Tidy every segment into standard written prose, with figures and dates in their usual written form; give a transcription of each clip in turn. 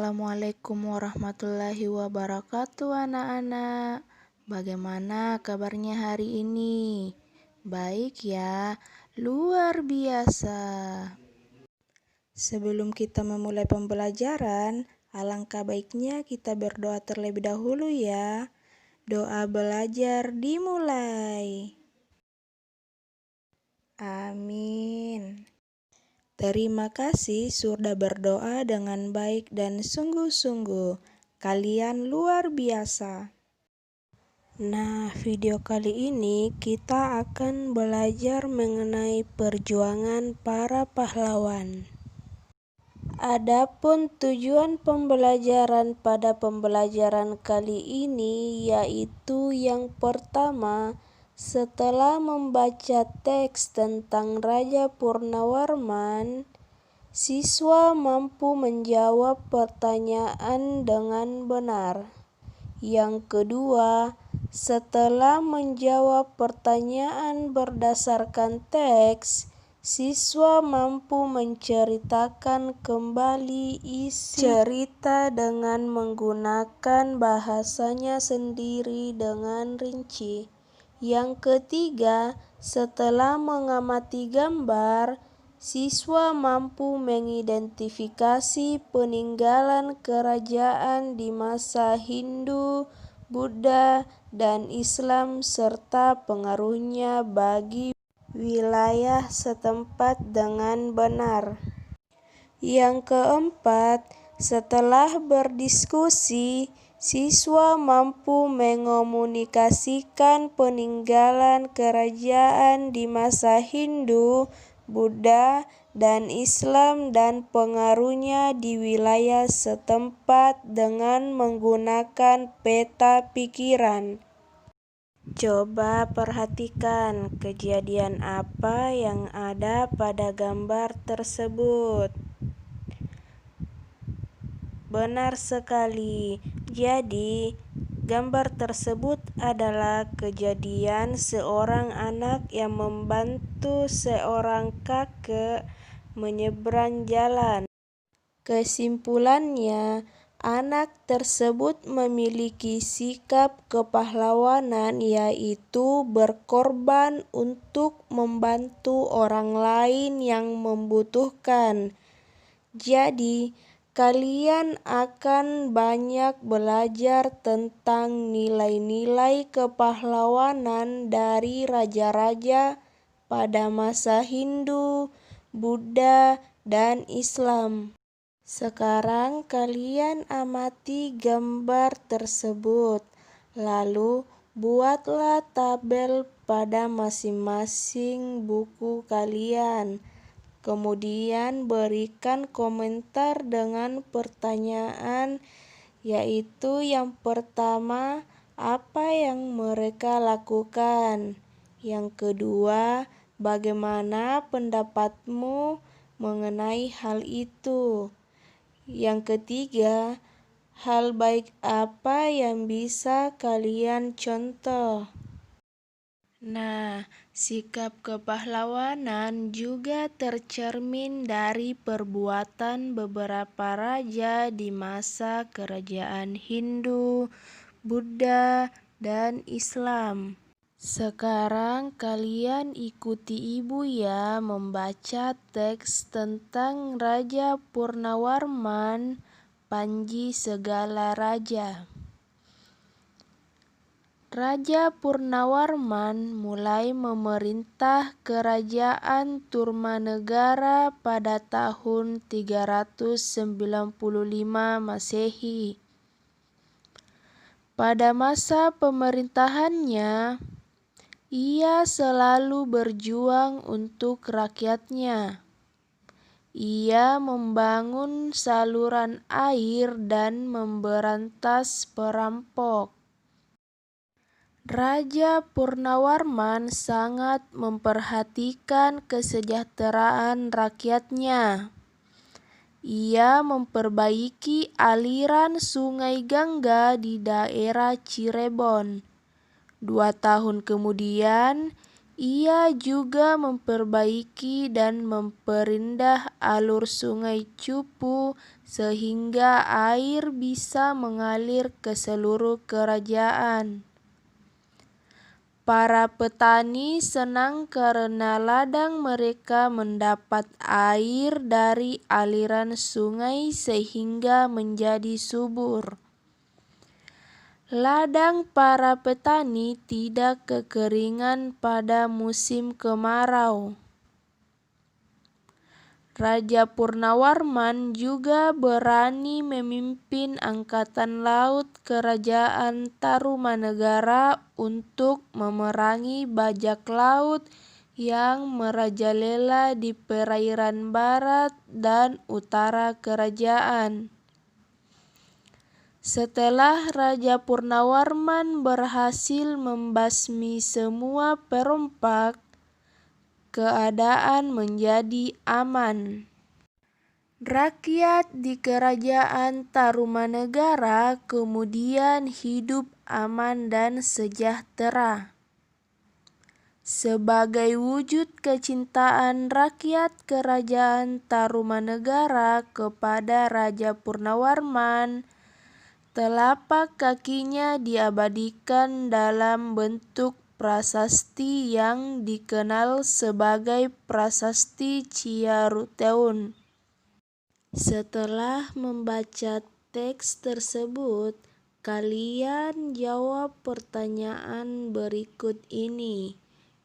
Assalamualaikum warahmatullahi wabarakatuh anak-anak. Bagaimana kabarnya hari ini? Baik ya, luar biasa. Sebelum kita memulai pembelajaran, alangkah baiknya kita berdoa terlebih dahulu ya. Doa belajar dimulai. Amin. Terima kasih sudah berdoa dengan baik dan sungguh-sungguh. Kalian luar biasa. Nah, video kali ini kita akan belajar mengenai perjuangan para pahlawan. Adapun tujuan pembelajaran pada pembelajaran kali ini yaitu yang pertama, setelah membaca teks tentang Raja Purnawarman, siswa mampu menjawab pertanyaan dengan benar. Yang kedua, setelah menjawab pertanyaan berdasarkan teks, siswa mampu menceritakan kembali isi cerita dengan menggunakan bahasanya sendiri dengan rinci. Yang ketiga, setelah mengamati gambar, siswa mampu mengidentifikasi peninggalan kerajaan di masa Hindu, Buddha, dan Islam serta pengaruhnya bagi wilayah setempat dengan benar. Yang keempat, setelah berdiskusi, siswa mampu mengomunikasikan peninggalan kerajaan di masa Hindu, Buddha, dan Islam dan pengaruhnya di wilayah setempat dengan menggunakan peta pikiran. Coba perhatikan kejadian apa yang ada pada gambar tersebut. Benar sekali. Jadi, gambar tersebut adalah kejadian seorang anak yang membantu seorang kakek menyeberang jalan. Kesimpulannya, anak tersebut memiliki sikap kepahlawanan yaitu berkorban untuk membantu orang lain yang membutuhkan. Jadi, kalian akan banyak belajar tentang nilai-nilai kepahlawanan dari raja-raja pada masa Hindu, Buddha, dan Islam. Sekarang kalian amati gambar tersebut, lalu buatlah tabel pada masing-masing buku kalian. Kemudian berikan komentar dengan pertanyaan, yaitu yang pertama, apa yang mereka lakukan? Yang kedua, bagaimana pendapatmu mengenai hal itu? Yang ketiga, hal baik apa yang bisa kalian contoh? Nah, sikap kepahlawanan juga tercermin dari perbuatan beberapa raja di masa kerajaan Hindu, Buddha, dan Islam. Sekarang kalian ikuti ibu ya membaca teks tentang Raja Purnawarman, Panji Segala Raja. Raja Purnawarman mulai memerintah kerajaan Turmanegara pada tahun 395 Masehi. Pada masa pemerintahannya, ia selalu berjuang untuk rakyatnya. Ia membangun saluran air dan memberantas perampok. Raja Purnawarman sangat memperhatikan kesejahteraan rakyatnya. Ia memperbaiki aliran Sungai Gangga di daerah Cirebon. 2 tahun kemudian, Ia juga memperbaiki dan memperindah alur Sungai Cupu sehingga air bisa mengalir ke seluruh kerajaan. Para petani senang karena ladang mereka mendapat air dari aliran sungai sehingga menjadi subur. Ladang para petani tidak kekeringan pada musim kemarau. Raja Purnawarman juga berani memimpin angkatan laut kerajaan Tarumanegara untuk memerangi bajak laut yang merajalela di perairan barat dan utara kerajaan. Setelah Raja Purnawarman berhasil membasmi semua perompak, keadaan menjadi aman. Rakyat di kerajaan Tarumanegara kemudian hidup aman dan sejahtera. Sebagai wujud kecintaan rakyat kerajaan Tarumanegara kepada Raja Purnawarman, telapak kakinya diabadikan dalam bentuk prasasti yang dikenal sebagai Prasasti Ciaruteun. Setelah membaca teks tersebut, kalian jawab pertanyaan berikut ini.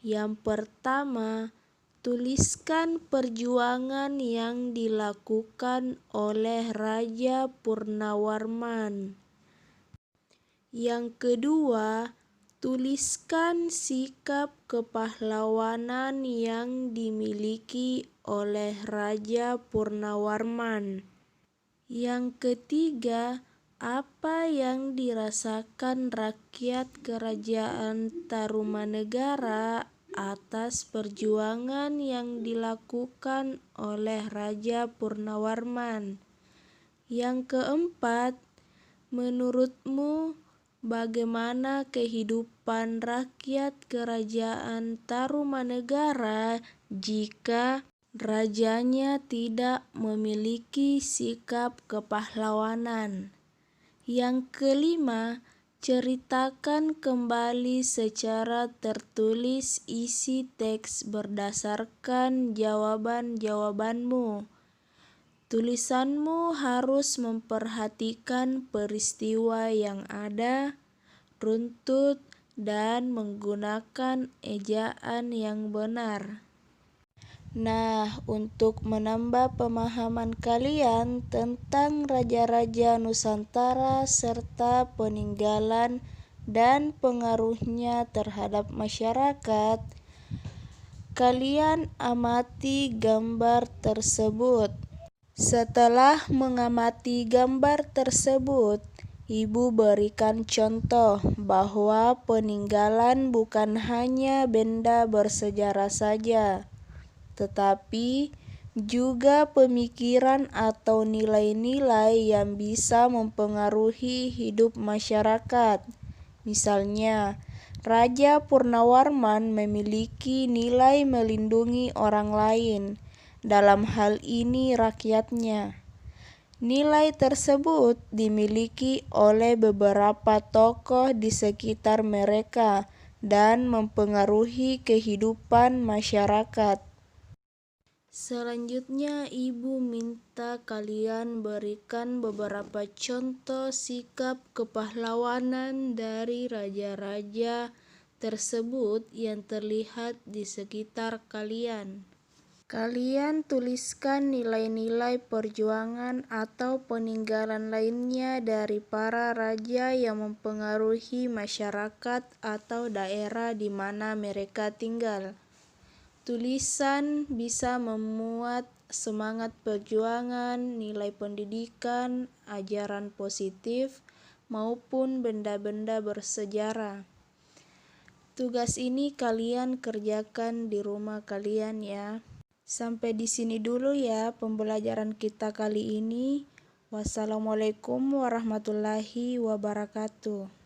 Yang pertama, tuliskan perjuangan yang dilakukan oleh Raja Purnawarman. Yang kedua, tuliskan sikap kepahlawanan yang dimiliki oleh Raja Purnawarman. Yang ketiga, apa yang dirasakan rakyat kerajaan Tarumanegara atas perjuangan yang dilakukan oleh Raja Purnawarman. Yang keempat, menurutmu bagaimana kehidupan rakyat kerajaan Tarumanegara jika rajanya tidak memiliki sikap kepahlawanan? Yang kelima, ceritakan kembali secara tertulis isi teks berdasarkan jawaban-jawabanmu. Tulisanmu harus memperhatikan peristiwa yang ada, runtut, dan menggunakan ejaan yang benar. Nah, untuk menambah pemahaman kalian tentang raja-raja Nusantara serta peninggalan dan pengaruhnya terhadap masyarakat, kalian amati gambar tersebut. Setelah mengamati gambar tersebut, Ibu berikan contoh bahwa peninggalan bukan hanya benda bersejarah saja, tetapi juga pemikiran atau nilai-nilai yang bisa mempengaruhi hidup masyarakat. Misalnya, Raja Purnawarman memiliki nilai melindungi orang lain, dalam hal ini rakyatnya. Nilai tersebut dimiliki oleh beberapa tokoh di sekitar mereka dan mempengaruhi kehidupan masyarakat. Selanjutnya, Ibu minta kalian berikan beberapa contoh sikap kepahlawanan dari raja-raja tersebut yang terlihat di sekitar kalian. Kalian tuliskan nilai-nilai perjuangan atau peninggalan lainnya dari para raja yang mempengaruhi masyarakat atau daerah di mana mereka tinggal. Tulisan bisa memuat semangat perjuangan, nilai pendidikan, ajaran positif, maupun benda-benda bersejarah. Tugas ini kalian kerjakan di rumah kalian ya. Sampai di sini dulu ya pembelajaran kita kali ini. Wassalamualaikum warahmatullahi wabarakatuh.